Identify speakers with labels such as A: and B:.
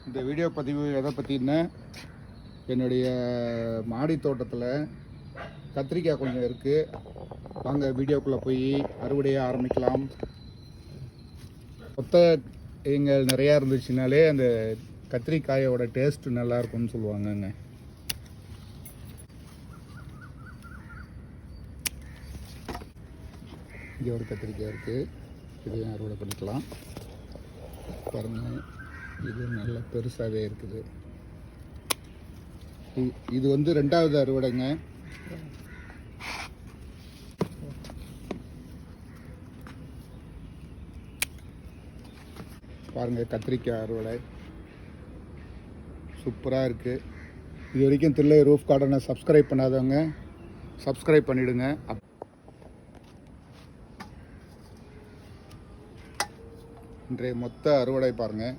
A: இந்த வீடியோ பதிவு எதை பற்றின்னா, என்னுடைய மாடி தோட்டத்தில் கத்திரிக்காய் கொஞ்சம் இருக்குது. வாங்க வீடியோக்குள்ளே போய் அறுவடையை ஆரம்பிக்கலாம். கொத்தைங்கள் நிறையா இருந்துச்சுனாலே அந்த கத்திரிக்காயோட டேஸ்ட்டு நல்லாயிருக்கும்னு சொல்லுவாங்கங்க. இங்கே ஒரு கத்திரிக்காய் இருக்குது, இதையும் அறுவடை பண்ணிக்கலாம். பாருங்கள், இது நல்ல பெருசாகவே இருக்குது. இது வந்து 2வது அறுவடைங்க. பாருங்கள், கத்திரிக்காய் அறுவடை சூப்பராக இருக்குது. இது வரைக்கும் தில்லை ரூஃப் கார்டனை சப்ஸ்கிரைப் பண்ணாதவங்க சப்ஸ்கிரைப் பண்ணிவிடுங்க. இன்றைய மொத்த அறுவடை பாருங்கள்.